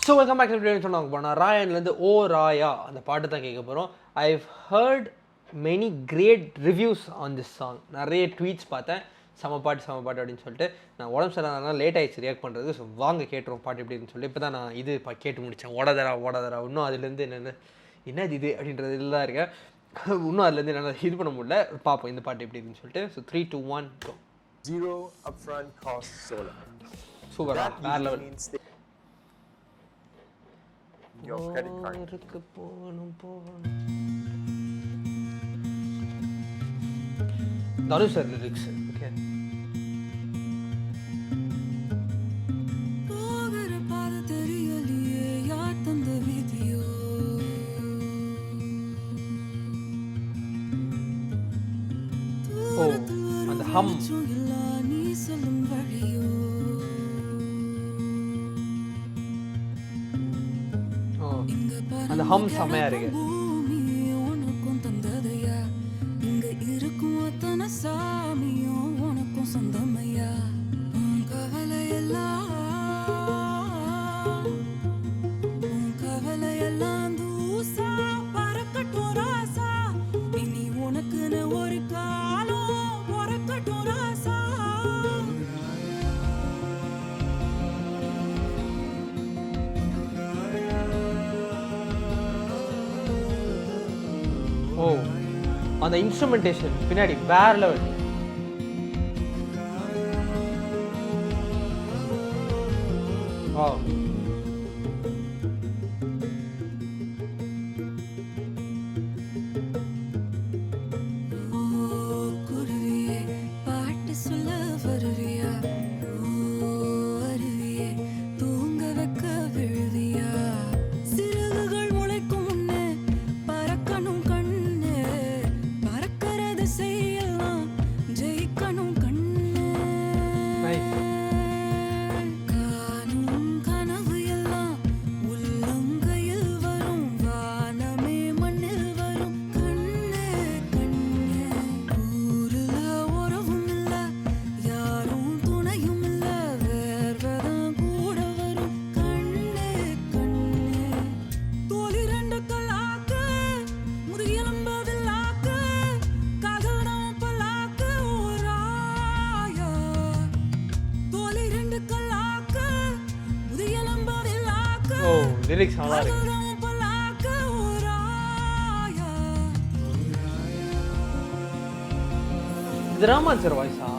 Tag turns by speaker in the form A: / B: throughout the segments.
A: So welcome back to சொன்னாங்க போனால் ராயன்லேருந்து ஓ ராயா அந்த பாட்டு தான் கேட்க போகிறோம். I've heard many great reviews on this song. நிறைய ட்வீட்ஸ் பார்த்தேன், செம பாட்டு அப்படின்னு சொல்லிட்டு. நான் உடம்பு சரியானதுனால லேட் ஆகிடுச்சு ரியாக்ட் பண்ணுறது. ஸோ வாங்க கேட்டுருவோம் பாட்டு எப்படின்னு சொல்லிட்டு. இப்போ தான் நான் இது கேட்டு முடித்தேன், ஓடதரா இன்னும் அதுலேருந்து என்னது இது அப்படின்றது தான் இருக்கேன். இன்னும் அதுலேருந்து என்னால் இது பண்ண முடியல. பார்ப்போம் இந்த பாட்டு எப்படி இருக்குன்னு சொல்லிட்டு. So 3, 2, 1 go.
B: Zero upfront cost solar.
A: சூப்பரா வேற level.
B: Your credit card.
A: Dhanush sir lyrics. Okay, ஓ அந்த ஹம் அந்த ஹம் செம்மையா இருக்கு. ஓ அந்த இன்ஸ்ட்ருமெண்டேஷன் பின்னாடி வேற லெவல். ஓ லிரிக்ஸ் நல்லா இருக்கு. இது ராமான் சார் வாய்ஸா?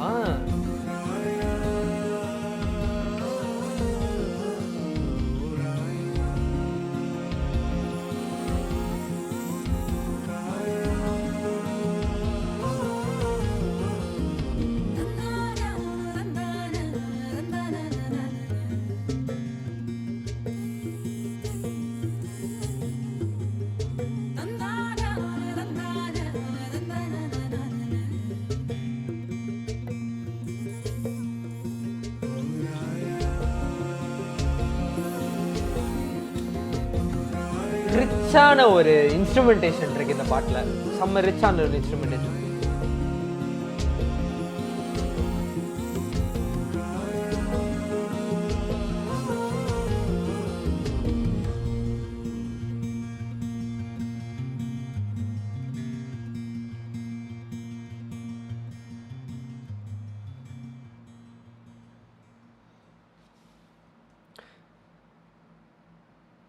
A: ரிச்சான ஒரு இன்ஸ்ட்ருமெண்டேஷன் இருக்கு இந்த பாட்டுல, செம்ம ரிச்சான ஒரு இன்ஸ்ட்ருமெண்டேஷன்.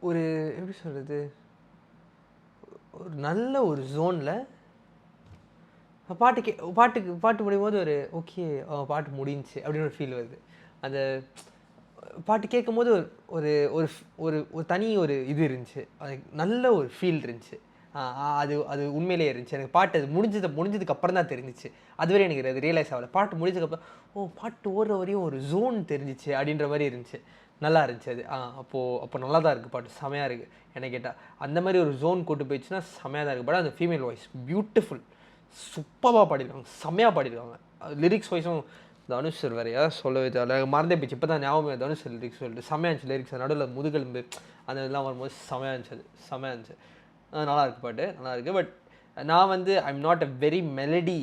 A: ஒரு எப்படி சொல்கிறது, ஒரு நல்ல ஒரு ஜோனில் பாட்டு முடியும் போது ஒரு ஓகே பாட்டு முடிஞ்சிச்சு அப்படின்னு ஒரு ஃபீல் வருது. அந்த பாட்டு கேட்கும் போது ஒரு ஒரு ஒரு ஒரு தனி ஒரு இது இருந்துச்சு, அது நல்ல ஒரு ஃபீல் இருந்துச்சு. அது அது உண்மையிலேயே இருந்துச்சு. எனக்கு பாட்டு அது முடிஞ்சதுக்கு அப்புறம் தான் தெரிஞ்சிச்சு. அதுவரை எனக்கு அது ரியலைஸ் ஆகலை. பாட்டு முடிஞ்சதுக்கப்புறம் பாட்டு ஓடுற வரையும் ஒரு ஜோன் தெரிஞ்சிச்சு அப்படின்ற மாதிரி இருந்துச்சு. நல்லா இருந்துச்சு அது. அப்போ நல்லா தான் இருக்குது பாட்டு, செமையாக இருக்குது. என்ன கேட்டால் அந்த மாதிரி ஒரு ஜோன் கூட்டு போயிடுச்சுன்னா செமையாக தான் இருக்குது. பட் அந்த ஃபீமேல் வாய்ஸ் பியூட்டிஃபுல், சூப்பராக பாடிருக்காங்க, செம்மையாக பாடிருக்காங்க. தனுஷ் வாய்ஸும் தனுஷ் சார் வேறையா சொல்லவே தேவை, மறந்தே போச்சு. இப்போ தான் ஞாபகம் தனுஷ் சார் லிரிக்ஸ் சொல்லிட்டு செம்மையாக இருந்துச்சு. லிரிக்ஸ் நடுவில் முதுகெலும்பு அந்த இதெல்லாம் வரும்போது செம்மையாக இருந்துச்சு. அது செம்மையாக இருந்துச்சு. நல்லா இருக்குது பாட்டு, நல்லா இருக்குது. பட் நான் வந்து I'm not a very melody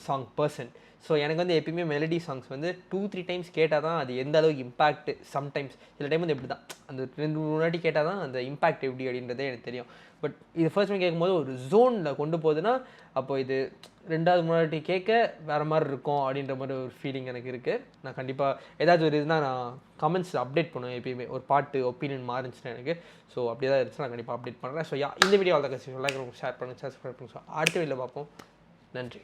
A: song person. So எனக்கு வந்து எப்பயுமே மெலடி சாங்ஸ் வந்து 2-3 டைம்ஸ் கேட்டால் தான் அது எந்த அளவுக்கு இம்பாக்ட், சம்டைம்ஸ் சில டைம் வந்து எப்படி தான் அந்த 2-3 வாட்டி கேட்டால் தான் அந்த இம்பாக்ட் எப்படி அப்படின்றதே எனக்கு தெரியும். பட் இது ஃபர்ஸ்ட் டைம் கேட்கும்போது ஒரு ஜோனில் கொண்டு போகுதுன்னா அப்போ இது 2வது முன்னாடி கேட்க வேறு மாதிரி இருக்கும் அப்படின்ற மாதிரி ஒரு ஃபீலிங் எனக்கு இருக்குது. நான் கண்டிப்பாக ஏதாச்சும் ஒரு இதுனா நான் கமெண்ட்ஸில் அப்டேட் பண்ணுவேன் எப்பயுமே, ஒரு பாட்டு ஒப்பீனியன் மாறிச்சுன்னா எனக்கு. ஸோ அப்படியே தான் இருந்துச்சு, நான் கண்டிப்பாக அப்டேட் பண்ணுறேன். ஸோ இந்த வீடியோ அவ்வளோ கட்சி லைக் ஷேர் பண்ணுங்கள், சப்ஸ்கிரைப் பண்ணுங்கள். அடுத்த வீடியோவில் பார்ப்போம். நன்றி.